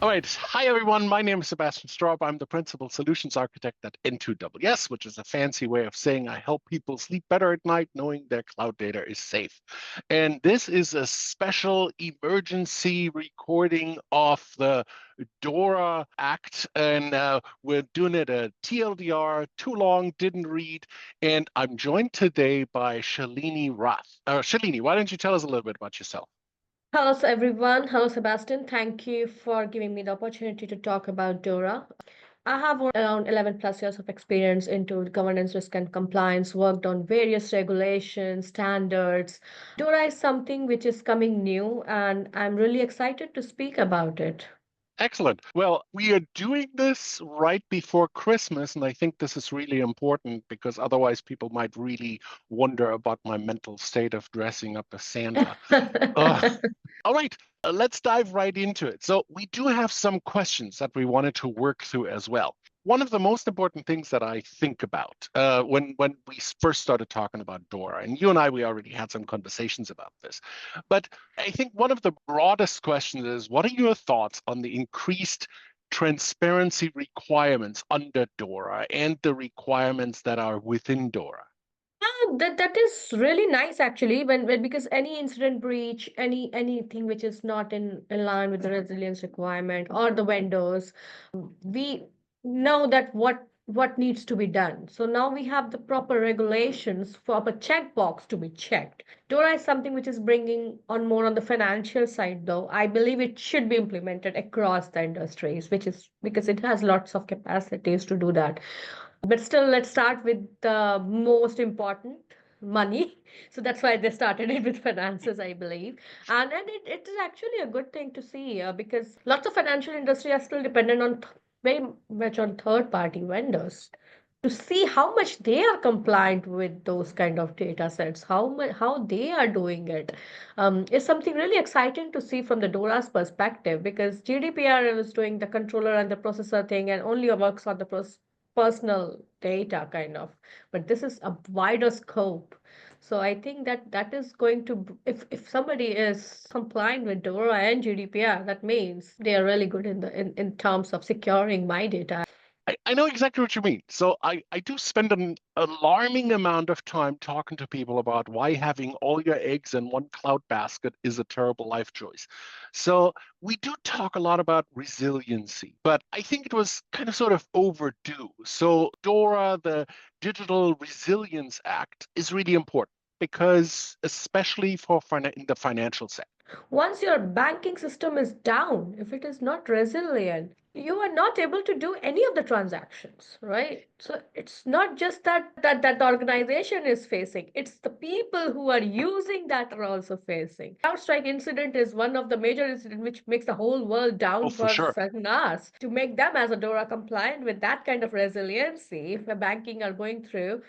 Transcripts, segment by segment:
All right. Hi, everyone. My name is Sebastian Straub. I'm the Principal Solutions Architect at N2WS, which is a fancy way of saying I help people sleep better at night knowing their cloud data is safe. And this is a special emergency recording of the DORA Act. And we're doing it a TLDR, too long, didn't read. And I'm joined today by Shalini Rath. Shalini, why don't you tell us a little bit about yourself? Hello, everyone. Hello, Sebastian. Thank you for giving me the opportunity to talk about DORA. I have around 11 plus years of experience into governance, risk, and compliance, worked on various regulations, standards. DORA is something which is coming new, and I'm really excited to speak about it. Excellent. Well, we are doing this right before Christmas, and I think this is really important because otherwise people might really wonder about my mental state of dressing up as Santa. All right, let's dive right into it. So we do have some questions that we wanted to work through as well. One of the most important things that I think about when we first started talking about DORA, and you and I, we already had some conversations about this, but I think one of the broadest questions is, what are your thoughts on the increased transparency requirements under DORA and the requirements that are within DORA? That is really nice actually when because any incident breach, anything which is not in line with the resilience requirement or the vendors, we know that what needs to be done. So now we have the proper regulations for a checkbox to be checked. DORA is something which is bringing on more on the financial side, though. I believe it should be implemented across the industries, which is because it has lots of capacities to do that. But still, let's start with the most important, money. So that's why they started it with finances, I believe. And it is actually a good thing to see because lots of financial industry are still dependent on very much on third party vendors to see how much they are compliant with those kind of data sets, how they are doing it. Is something really exciting to see from the DORA's perspective because GDPR is doing the controller and the processor thing and only works on the personal data kind of, but this is a wider scope. So I think that is going to, if somebody is compliant with DORA and GDPR, that means they are really good in terms of securing my data. I know exactly what you mean. So I do spend an alarming amount of time talking to people about why having all your eggs in one cloud basket is a terrible life choice. So we do talk a lot about resiliency, but I think it was kind of sort of overdue. So DORA, the Digital Resilience Act, is really important because especially for in the financial sector. Once your banking system is down, if it is not resilient, you are not able to do any of the transactions, right? So it's not just that the organization is facing, it's the people who are using that are also facing. CrowdStrike incident is one of the major incidents which makes the whole world Oh, down for for sure. certain hours. To make them as a DORA compliant with that kind of resiliency, if a banking are going through,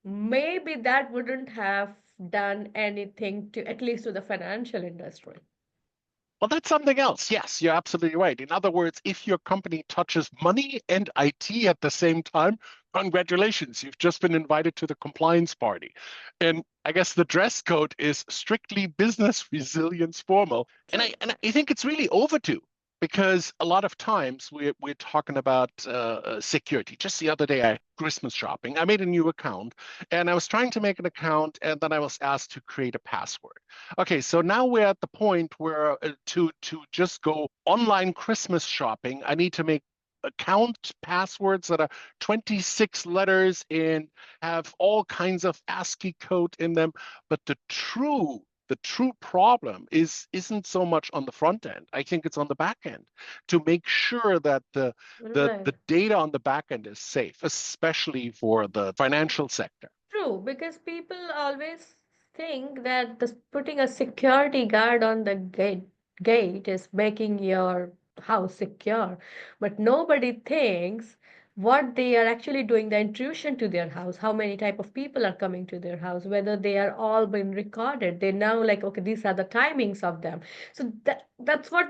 maybe that wouldn't have done anything to at least to the financial industry. Well, that's something else. Yes, you're absolutely right. In other words, if your company touches money and IT at the same time, congratulations, you've just been invited to the compliance party. And I guess the dress code is strictly business resilience formal. True. And I think it's really overdue because a lot of times we're talking about security. Just the other day, I Christmas shopping. I made a new account and I was trying to make an account and then I was asked to create a password. Okay, so now we're at the point where to just go online Christmas shopping, I need to make account passwords that are 26 letters and have all kinds of ASCII code in them. But the true problem isn't so much on the front end. I think it's on the back end to make sure that the Right. data on the back end is safe, especially for the financial sector. True, because people always think that putting a security guard on the gate is making your house secure, but nobody thinks what they are actually doing, the intrusion to their house, how many type of people are coming to their house, whether they are all been recorded. They know like, okay, these are the timings of them. So that's what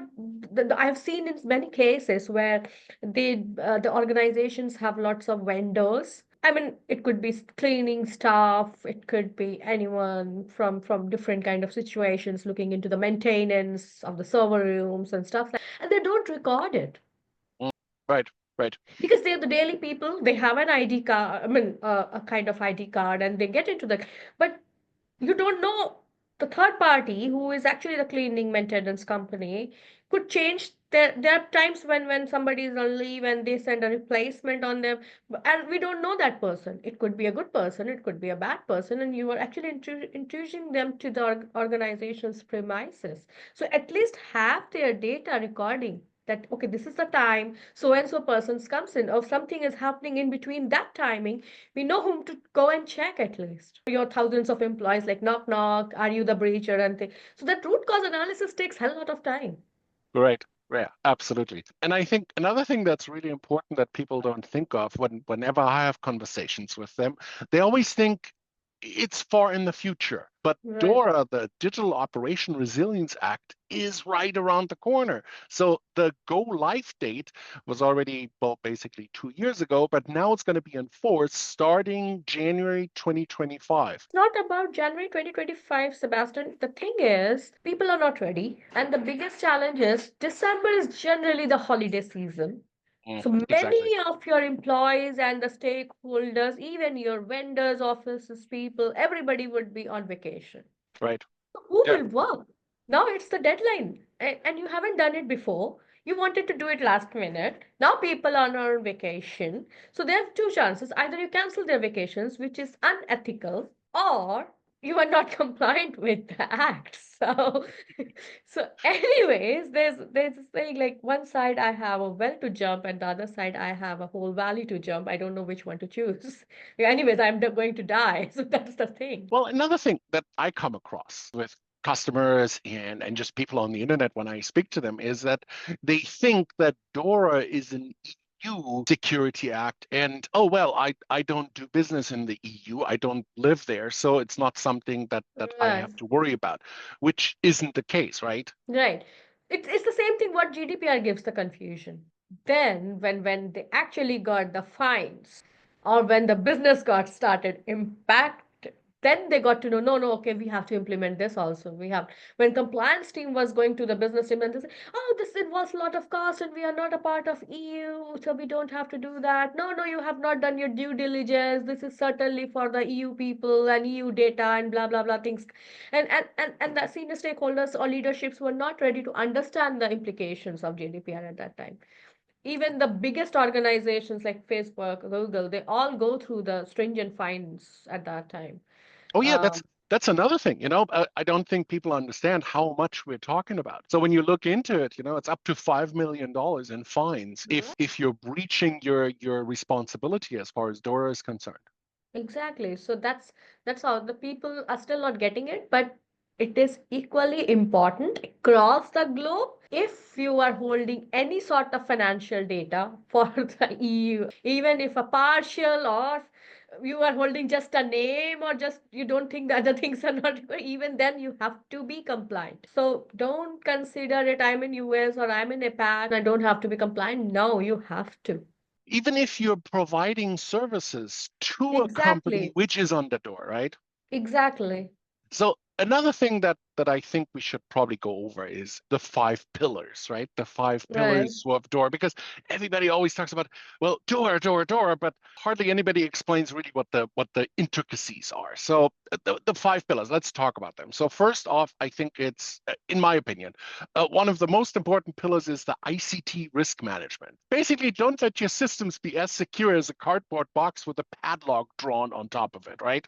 I've seen in many cases where the organizations have lots of vendors. I mean, it could be cleaning staff, it could be anyone from different kind of situations looking into the maintenance of the server rooms and stuff like, and they don't don't record it. Mm, right, right. Because they're the daily people, they have an ID card, I mean, a kind of ID card, and they get into the. But you don't know the third party who is actually the cleaning maintenance company could change. There are times when somebody is on leave and they send a replacement on them, and we don't know that person. It could be a good person, it could be a bad person, and you are actually introducing them to the organization's premises. So at least have their data recording that, okay, this is the time so and so persons comes in, or something is happening in between that timing, we know whom to go and check at least. Your thousands of employees, like knock knock, are you the breacher and thing. So that root cause analysis takes hell lot of time. Right. Yeah, absolutely. And I think another thing that's really important that people don't think of whenever I have conversations with them, they always think it's far in the future. But Right. DORA, the Digital Operation Resilience Act, is right around the corner. So the go live date was already, well, basically 2 years ago, but now it's going to be enforced starting January 2025. It's not about January 2025, Sebastian. The thing is, people are not ready. And the biggest challenge is December is generally the holiday season. So Exactly. many of your employees and the stakeholders, even your vendors, offices, people, everybody would be on vacation. Right. Who Yeah. will work? Now it's the deadline, and you haven't done it before. You wanted to do it last minute. Now people are on vacation. So there are two chances. Either you cancel their vacations, which is unethical, or you are not compliant with the act. So, anyways, there's a saying like one side I have a well to jump, and the other side I have a whole valley to jump. I don't know which one to choose. Anyways, I'm going to die. So that's the thing. Well, another thing that I come across with customers and just people on the internet when I speak to them is that they think that DORA is an EU Security Act, and oh well, I don't do business in the EU, I don't live there, so it's not something that I Right. have to worry about, which isn't the case, right? Right. It's the same thing what GDPR gives the confusion. Then when they actually got the fines or when the business got started impact, then they got to know, no, no, okay, we have to implement this also. We have when compliance team was going to the business team and they say, oh, this involves a lot of cost and we are not a part of EU, so we don't have to do that. No, no, you have not done your due diligence. This is certainly for the EU people and EU data and blah blah blah things, and the senior stakeholders or leaderships were not ready to understand the implications of GDPR at that time. Even the biggest organizations like Facebook, Google, they all go through the stringent fines at that time. Oh yeah, Um, that's another thing. I don't think people understand how much we're talking about. So when you look into it, it's up to $5 million in fines if you're breaching your responsibility as far as DORA is concerned. Exactly. So that's how the people are still not getting it, but it is equally important across the globe. If you are holding any sort of financial data for the EU, even if a partial or you are holding just a name or just you don't think the other things are not good, even then you have to be compliant. So don't consider it I'm in US or I'm in APAC, I don't have to be compliant. No, you have to. Even if you're providing services to a company Exactly. which is on the door, right? Exactly. So another thing that I think we should probably go over is the 5 pillars, right? The five Right. pillars of DORA, because everybody always talks about, well, DORA, DORA, DORA, but hardly anybody explains really what the intricacies are. So the 5 pillars, let's talk about them. So first off, I think it's, in my opinion, one of the most important pillars is the ICT risk management. Basically, don't let your systems be as secure as a cardboard box with a padlock drawn on top of it, right?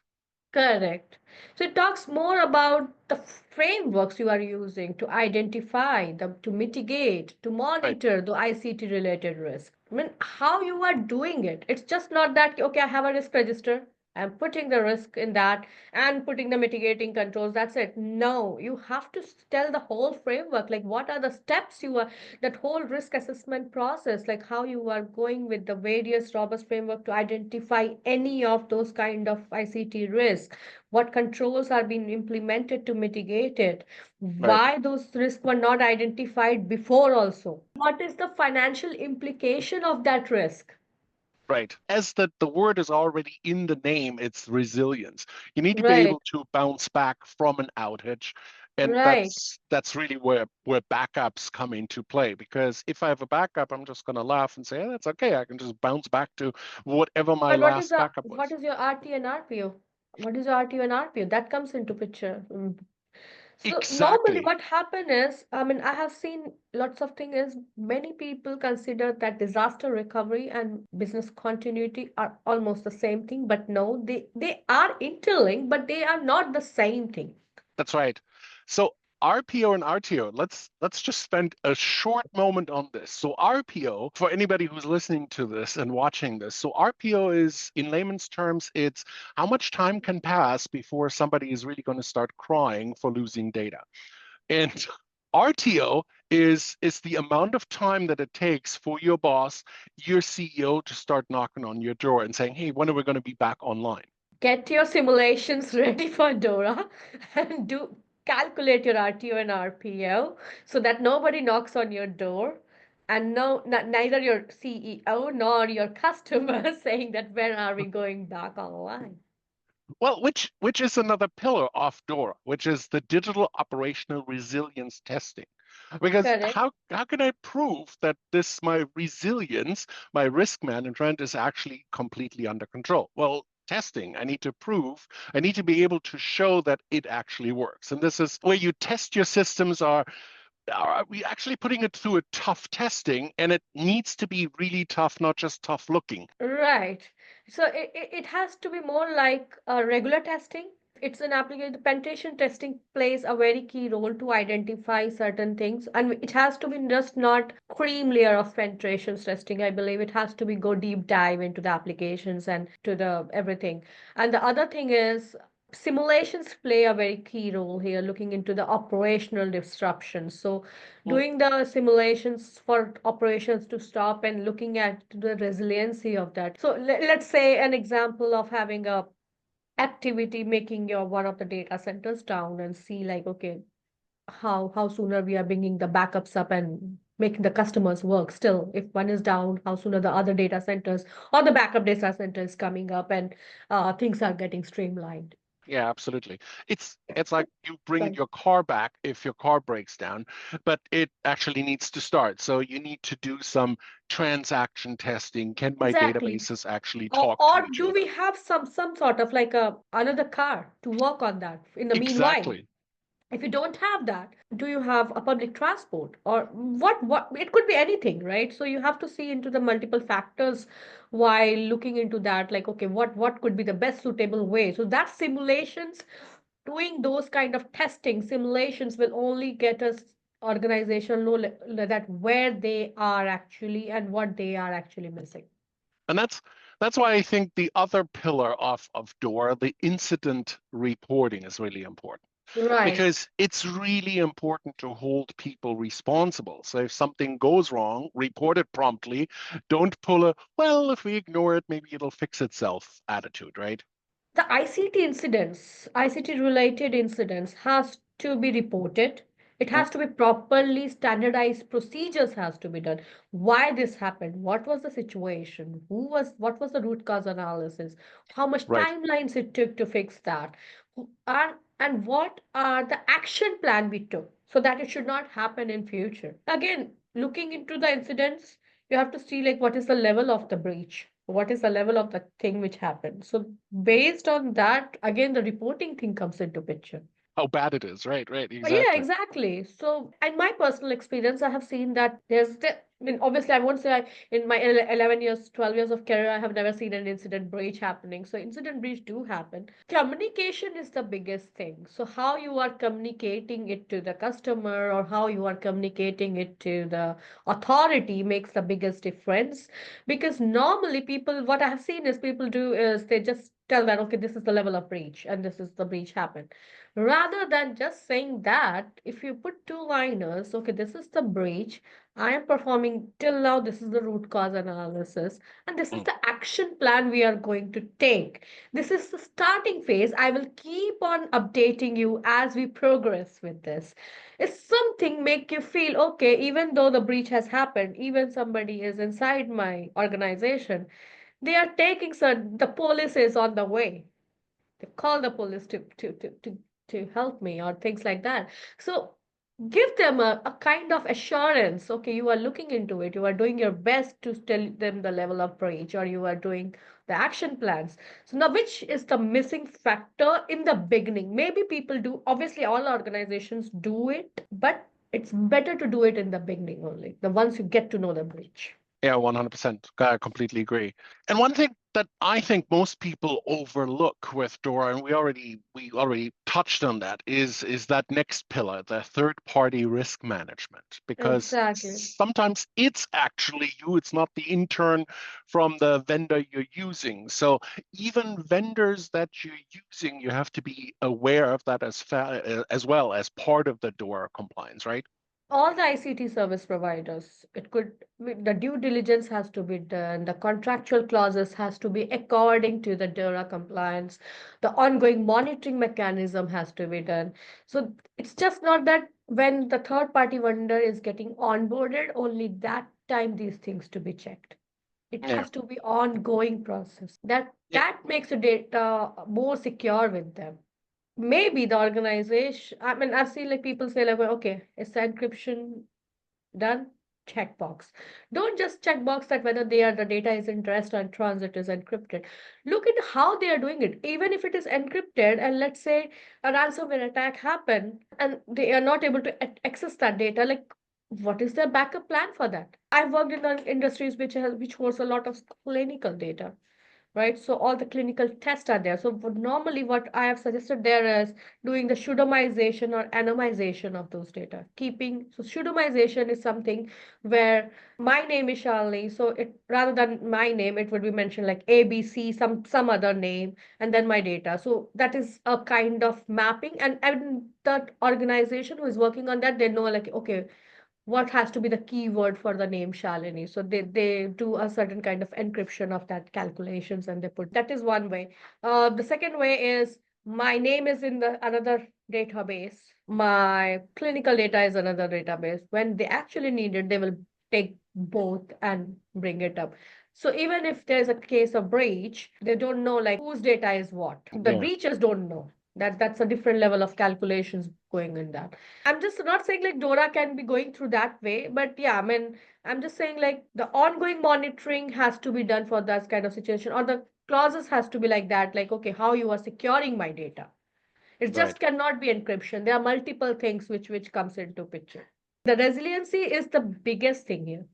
Correct. So it talks more about the frameworks you are using to identify, to mitigate, to Right, monitor the ICT related risk. I mean, how you are doing it. It's just not that, okay, I have a risk register. I'm putting the risk in that and putting the mitigating controls. That's it. No, you have to tell the whole framework. Like, what are the steps you are, that whole risk assessment process, like how you are going with the various robust framework to identify any of those kind of ICT risk, what controls are being implemented to mitigate it, right. why those risks were not identified before also, what is the financial implication of that risk. Right. As the word is already in the name, it's resilience. You need to be Right. able to bounce back from an outage. And Right. that's really where backups come into play. Because if I have a backup, I'm just going to laugh and say, "Yeah, that's okay. I can just bounce back to whatever my But last backup what was." is your RT and RPO? What is your RTO and RPO? That comes into picture. So normally Exactly. what happen is, I mean, I have seen lots of things is many people consider that disaster recovery and business continuity are almost the same thing, but no, they are interlinked, but they are not the same thing. That's right. So RPO and RTO, let's just spend a short moment on this. So RPO, for anybody who's listening to this and watching this, so RPO is, in layman's terms, it's how much time can pass before somebody is really going to start crying for losing data. And RTO is the amount of time that it takes for your boss, your CEO, to start knocking on your door and saying, "Hey, when are we going to be back online?" Get your simulations ready for DORA and do calculate your RTO and RPO so that nobody knocks on your door and no, neither your CEO nor your customer saying that when are we going back online? Well, which is another pillar of DORA, which is the digital operational resilience testing. Because Correct. how can I prove that this my resilience, my risk management is actually completely under control? Well, testing. I need to prove, I need to be able to show that it actually works. And this is where you test your systems. Are we actually putting it through a tough testing? And it needs to be really tough, not just tough looking. Right. So it has to be more like regular testing. It's an application. The penetration testing plays a very key role to identify certain things, and it has to be just not cream layer of penetrations testing. I believe it has to be go deep dive into the applications and to the everything. And the other thing is simulations play a very key role here, looking into the operational disruptions. So Mm, doing the simulations for operations to stop and looking at the resiliency of that. So let's say an example of having a activity making your one of the data centers down and see like, okay, how sooner we are bringing the backups up and making the customers work. Still, if one is down, how sooner the other data centers or the backup data center is coming up and things are getting streamlined. yeah, absolutely. It's like you bring Right. your car back if your car breaks down, but it actually needs to start. So you need to do some transaction testing. Can my Exactly. databases actually Or, talk to or each do we other? have some sort of like a another car to work on that in the meanwhile? Exactly. If you don't have that, do you have a public transport or what it could be anything, right? So you have to see into the multiple factors while looking into that, like, okay, what could be the best suitable way? So that simulations, doing those kind of testing simulations will only get us organization know that where they are actually and what they are actually missing. And that's why I think the other pillar of DORA, the incident reporting, is really important. Right. Because it's really important to hold people responsible. So if something goes wrong, report it promptly. Don't pull a, well, if we ignore it, maybe it'll fix itself attitude, right? The ICT incidents, ICT related incidents has to be reported. It Mm, has to be properly standardized procedures has to be done. Why this happened? What was the situation? What was the root cause analysis? How much right. timelines it took to fix that? And what are the action plan we took so that it should not happen in future? Again, looking into the incidents, you have to see like what is the level of the breach, what is the level of the thing which happened. So based on that, again, the reporting thing comes into picture. How bad it is. Right, right, Yeah, exactly. exactly. So, in my personal experience, I have seen that I mean, obviously, I won't say in my 11 years, 12 years of career, I have never seen an incident breach happening. So, incident breach do happen. Communication is the biggest thing. So, how you are communicating it to the customer or how you are communicating it to the authority makes the biggest difference. Because normally, people, what I have seen is people do is they just tell that, okay, this is the level of breach and this is the breach happened. Rather than just saying that, if you put two liners, okay, this is the breach, I am performing till now, this is the root cause analysis, and this is Mm. the action plan we are going to take. This is the starting phase. I will keep on updating you as we progress with this. If something make you feel okay, even though the breach has happened, even somebody is inside my organization, they are taking the police is on the way. They call the police to to help me or things like that. So give them a kind of assurance. Okay, you are looking into it, you are doing your best to tell them the level of breach, or you are doing the action plans. So now, which is the missing factor in the beginning? Maybe people do, obviously all organizations do it, but it's better to do it in the beginning only, the once you get to know the breach. Yeah, 100%. I completely agree. And one thing that I think most people overlook with DORA, and we already touched on that, is that next pillar, the third-party risk management, because Exactly. sometimes it's actually you, it's not the intern from the vendor you're using. So even vendors that you're using, you have to be aware of that as well as part of the DORA compliance, right? All the ICT service providers, it could, the due diligence has to be done, the contractual clauses has to be according to the DORA compliance, the ongoing monitoring mechanism has to be done. So it's just not that when the third party vendor is getting onboarded, only that time these things to be checked. It Yeah. has to be ongoing process. That Yeah. that makes the data more secure with them. Maybe the organization, I mean, I've seen like people say like, well, okay, is the encryption done? Checkbox. Don't just checkbox that whether the data is in rest and transit is encrypted. Look at how they are doing it. Even if it is encrypted, and let's say a ransomware attack happened and they are not able to access that data, like what is their backup plan for that? I've worked in the industries which holds a lot of clinical data, right? So all the clinical tests are there. So normally what I have suggested there is doing the pseudonymization or anonymization of those data. So pseudonymization is something where my name is Shalini, so it rather than my name, it would be mentioned like ABC, some other name, and then my data. So that is a kind of mapping, and that organization who is working on that, they know like, okay, what has to be the keyword for the name Shalini. So they do a certain kind of encryption of that calculations and they put that is one way. The second way is my name is in the another database. My clinical data is another database. When they actually need it, they will take both and bring it up. So even if there's a case of breach, they don't know like whose data is what. The Yeah. breachers don't know. That's a different level of calculations going in that. I'm just not saying like DORA can be going through that way, but yeah, I mean, I'm just saying like the ongoing monitoring has to be done for that kind of situation, or the clauses has to be like that, like, okay, how you are securing my data. It just Right. cannot be encryption. There are multiple things which comes into picture. The resiliency is the biggest thing here.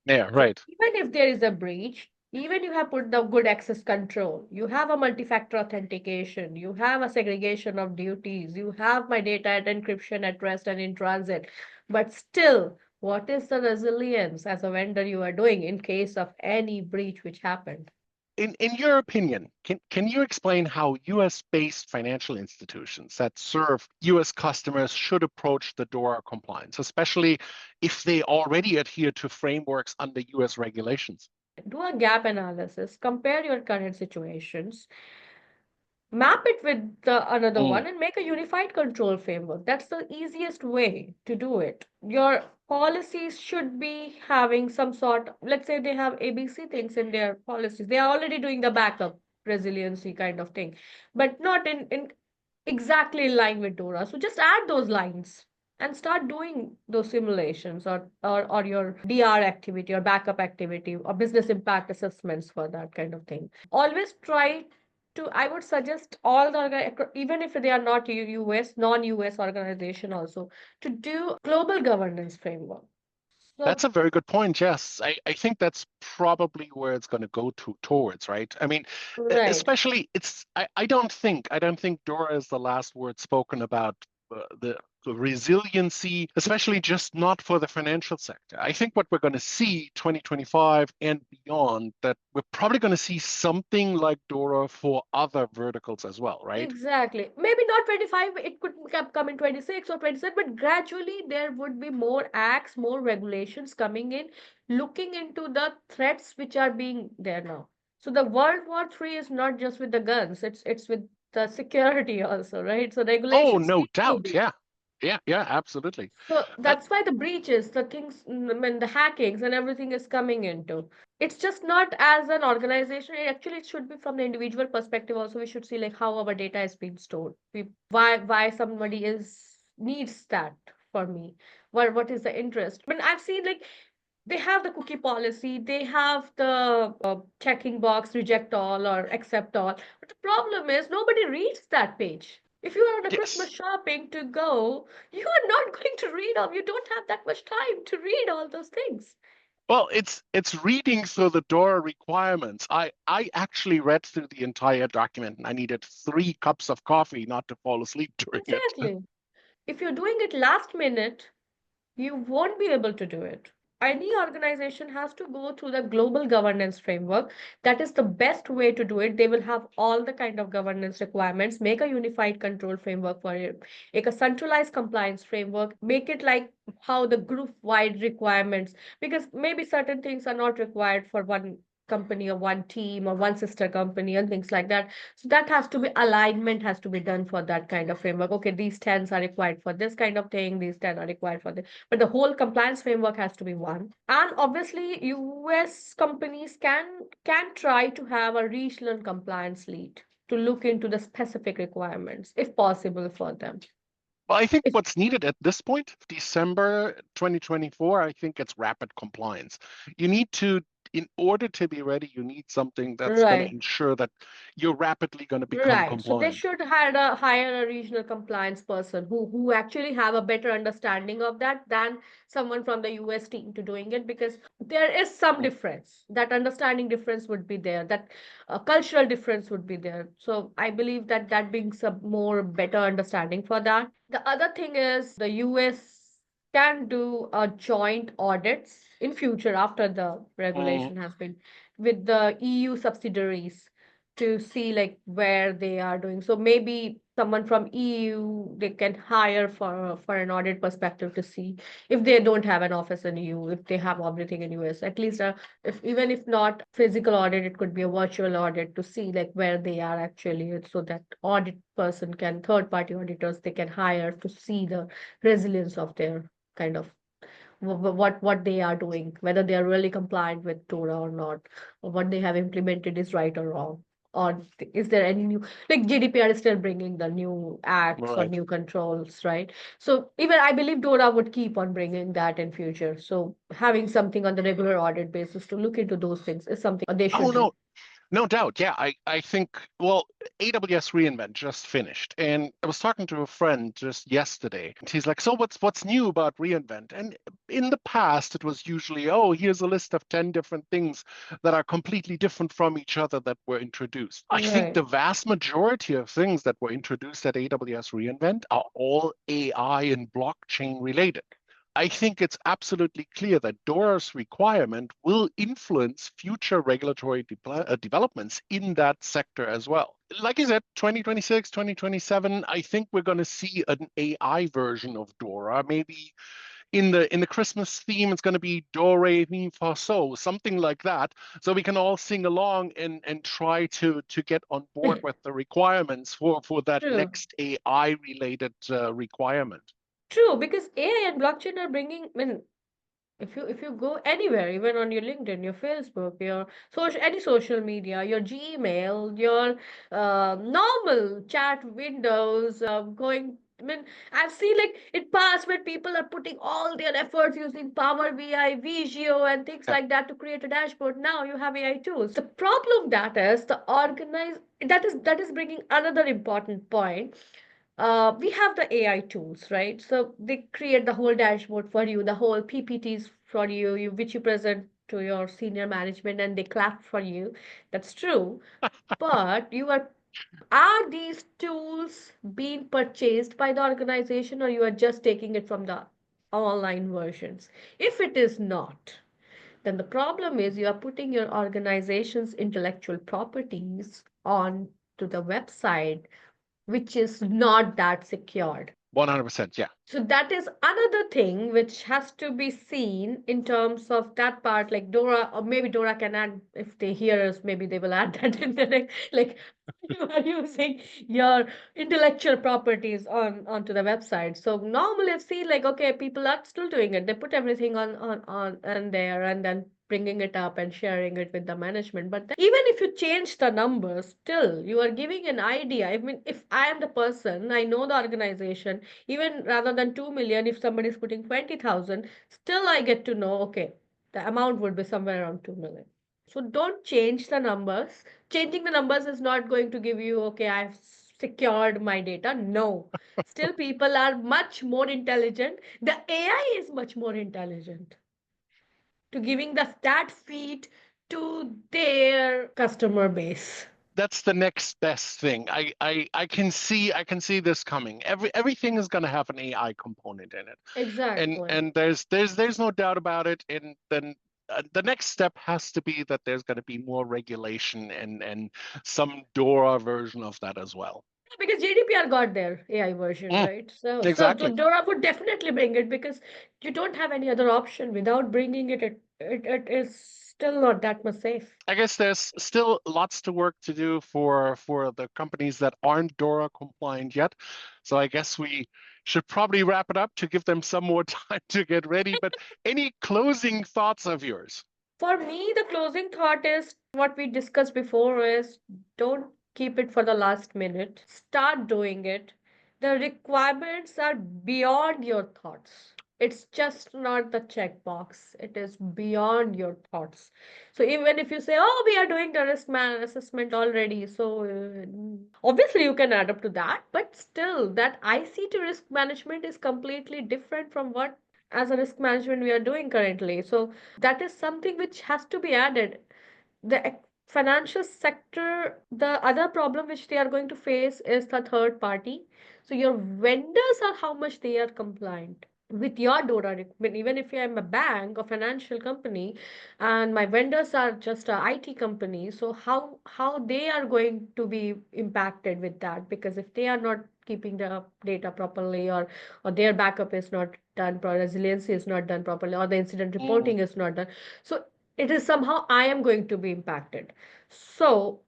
Yeah. So Right. even if there is a breach, even you have put the good access control, you have a multi-factor authentication, you have a segregation of duties, you have my data at encryption at rest and in transit, but still, what is the resilience as a vendor you are doing in case of any breach which happened? In your opinion, can you explain how US-based financial institutions that serve US customers should approach the DORA compliance, especially if they already adhere to frameworks under US regulations? Do a gap analysis, compare your current situations, map it with the another Mm, one and make a unified control framework. That's the easiest way to do it. Your policies should be having some sort, let's say they have ABC things in their policies. They are already doing the backup resiliency kind of thing, but not in exactly in line with DORA. So just add those lines and start doing those simulations, or your DR activity or backup activity or business impact assessments for that kind of thing. Always try to, I would suggest all the even if they are not US, non-US organization also, to do global governance framework. that's So a very good point. Yes, I think that's probably where it's going to go towards, right? I mean, right. especially I don't think DORA is the last word spoken about the resiliency, especially just not for the financial sector. I think what we're going to see 2025 and beyond, that we're probably going to see something like DORA for other verticals as well, right? Exactly. Maybe not 25, it could come in 26 or 27, but gradually there would be more acts, more regulations coming in, looking into the threats which are being there now. So the World War III is not just with the guns, it's with the security also, right? So Oh, regulations no need to doubt. be. Yeah. Yeah, absolutely. So Uh, that's why the breaches, the things, when the hackings and everything is coming into. It's just not as an organization. Actually, it should be from the individual perspective. Also, we should see like how our data is being stored. Why somebody is needs that for me. What is the interest? I mean, I've seen like they have the cookie policy, they have the checking box, reject all or accept all. But the problem is nobody reads that page. If you are on a Christmas yes. shopping to go, you are not going to read all. You don't have that much time to read all those things. Well, it's reading through the DORA requirements. I actually read through the entire document, and I needed 3 cups of coffee not to fall asleep during it. Exactly. If you're doing it last minute, you won't be able to do it. Any organization has to go through the global governance framework. That is the best way to do it. They will have all the kind of governance requirements, make a unified control framework for it, make a centralized compliance framework, make it like how the group wide requirements, because maybe certain things are not required for one company or one team or one sister company and things like that. So that has to be alignment has to be done for that kind of framework. Okay, these 10s are required for this kind of thing, these 10 are required for this, but the whole compliance framework has to be one. And obviously US companies can try to have a regional compliance lead to look into the specific requirements if possible for them. Well, I think If what's needed at this point, December 2024, I think it's rapid compliance. You need to, in order to be ready, you need something that's going to right. ensure that you're rapidly going to become Right. So they compliant. should hire a regional compliance person who actually have a better understanding of that than someone from the US team to doing it, because there is some Mm. difference. That understanding difference would be there. That cultural difference would be there. So I believe that that brings a more better understanding for that. The other thing is the US can do a joint audits in future after the Mm. regulation has been with the EU subsidiaries to see like where they are doing. So maybe someone from EU they can hire for an audit perspective to see if they don't have an office in EU, if they have everything in US. At least if even if not physical audit, it could be a virtual audit to see like where they are actually, so that audit person can third party auditors they can hire to see the resilience of their kind of what they are doing, whether they are really compliant with DORA or not, or what they have implemented is right or wrong, or is there any new, like GDPR is still bringing the new acts or Right. new controls, right? So even I believe DORA would keep on bringing that in future. So having something on the regular audit basis to look into those things is something they Oh, should do. no, no doubt. Yeah, I think, well, AWS reInvent just finished. And I was talking to a friend just yesterday, and he's like, so what's new about reInvent? And in the past, it was usually, oh, here's a list of 10 different things that are completely different from each other that were introduced. I think Right. the vast majority of things that were introduced at AWS reInvent are all AI and blockchain related. I think it's absolutely clear that DORA's requirement will influence future regulatory developments in that sector as well. Like I said, 2026, 2027, I think we're going to see an AI version of DORA. Maybe in the Christmas theme, it's going to be Do Re Mi Fa So, something like that. So we can all sing along and try to get on board with the requirements for that True. next AI related requirement. True, because AI and blockchain are bringing, I mean, if you go anywhere, even on your LinkedIn, your Facebook, your social any social media, your Gmail, your normal chat windows, going. I mean, I've seen like it past where people are putting all their efforts using Power BI, Visio, and things Yeah. like that to create a dashboard. Now you have AI tools. The problem that is the organize that is bringing another important point. We have the AI tools, right? So they create the whole dashboard for you, the whole PPTs for you, which you present to your senior management and they clap for you. That's true. But are these tools being purchased by the organization or you are just taking it from the online versions? If it is not, then the problem is you are putting your organization's intellectual properties on to the website which is not that secured. 100%. Yeah. So that is another thing which has to be seen in terms of that part, like Dora, or maybe Dora can add if they hear us, maybe they will add that in the next, like you are using your intellectual properties on onto the website. So normally I've seen like okay, people are still doing it. They put everything on and there and then bringing it up and sharing it with the management. But then, even if you change the numbers, still you are giving an idea. I mean, if I am the person, I know the organization, even rather than 2 million, if somebody is putting 20,000, still I get to know, okay, the amount would be somewhere around 2 million. So don't change the numbers. Changing the numbers is not going to give you, okay, I've secured my data. No. Still, people are much more intelligent. The AI is much more intelligent to giving the stat feed to their customer base. That's the next best thing. I can see this coming. Everything is going to have an AI component in it, and Exactly. and there's no doubt about it. And then the next step has to be that there's going to be more regulation and some DORA version of that as well. Because GDPR got their AI version, Mm, right? So exactly. DORA would definitely bring it because you don't have any other option. Without bringing it, it is still not that much safe. I guess there's still lots to work to do for the companies that aren't DORA compliant yet. So I guess we should probably wrap it up to give them some more time to get ready. But any closing thoughts of yours? For me, the closing thought is what we discussed before is don't keep it for the last minute. Start doing it. The requirements are beyond your thoughts. It's just not the checkbox. It is beyond your thoughts. So even if you say, "Oh, we are doing the risk man assessment already," so obviously you can add up to that, but still, that ICT risk management is completely different from what as a risk management we are doing currently. So that is something which has to be added. The financial sector, the other problem which they are going to face is the third party. So your vendors are how much they are compliant with your DORA. Even if I am a bank or financial company, and my vendors are just a IT company, so how they are going to be impacted with that? Because if they are not keeping the data properly, or their backup is not done, resiliency is not done properly, or the incident Mm. reporting is not done, so it is somehow I am going to be impacted. So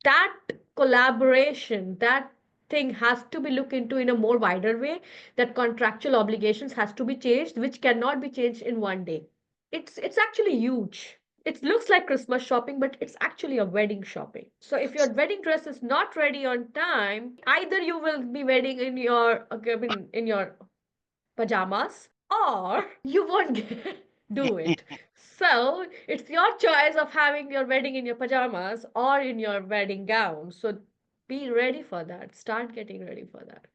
that collaboration, that thing has to be looked into in a more wider way, that contractual obligations has to be changed, which cannot be changed in one day. It's actually huge. It looks like Christmas shopping, but it's actually a wedding shopping. So if your wedding dress is not ready on time, either you will be wedding in your in your pajamas or you won't do it. So it's your choice of having your wedding in your pajamas or in your wedding gown. So be ready for that. Start getting ready for that.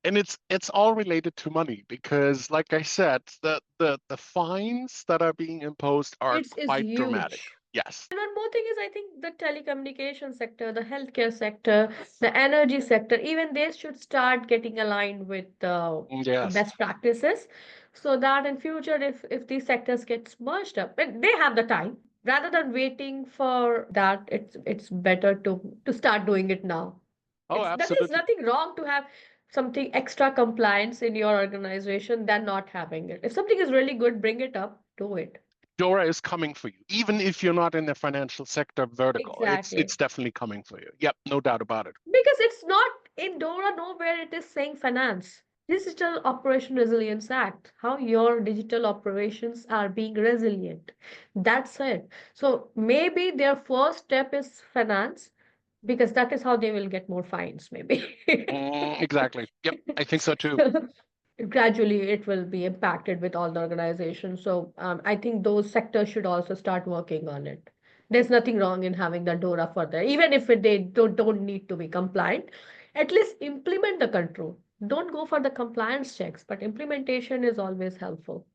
And it's all related to money because, like I said, the fines that are being imposed are It's quite dramatic. huge. Yes. And one more thing is, I think the telecommunication sector, the healthcare sector, the energy sector, even they should start getting aligned with Yes. best practices, so that in future, if these sectors get merged up, and they have the time, rather than waiting for that, it's better to start doing it now. Oh, That is absolutely. nothing wrong to have something extra compliance in your organization than not having it. If something is really good, bring it up, do it. DORA is coming for you, even if you're not in the financial sector vertical. Exactly. It's definitely coming for you. Yep, no doubt about it. Because it's not in DORA, nowhere it is saying finance. Digital Operation Resilience Act, how your digital operations are being resilient. That's it. So maybe their first step is finance, because that is how they will get more fines, maybe. Exactly. Yep, I think so too. Gradually it will be impacted with all the organizations. So I think those sectors should also start working on it. There's nothing wrong in having the DORA further, even if they don't need to be compliant. At least implement the control. Don't go for the compliance checks, but implementation is always helpful.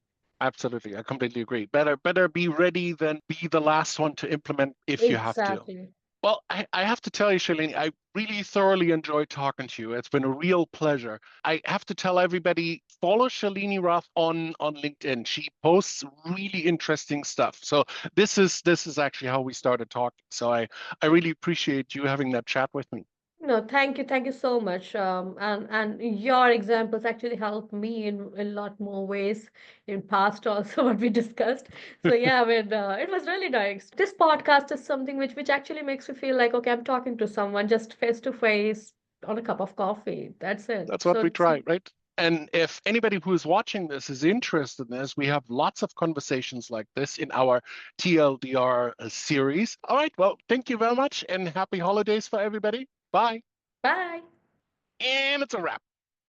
Absolutely. I completely agree. Better be ready than be the last one to implement if you have to. Exactly. Well, I have to tell you, Shalini, I really thoroughly enjoyed talking to you. It's been a real pleasure. I have to tell everybody, follow Shalini Rath on LinkedIn. She posts really interesting stuff. So this is actually how we started talking. So I really appreciate you having that chat with me. No, thank you so much. And your examples actually helped me in a lot more ways in past also what we discussed. So yeah, I mean, it was really nice. This podcast is something which actually makes me feel like, okay, I'm talking to someone just face to face on a cup of coffee. That's it. That's what So we it's try, right? And if anybody who's watching this is interested in this, we have lots of conversations like this in our TLDR series. All right, well, thank you very much and happy holidays for everybody. Bye. bye. And it's a wrap.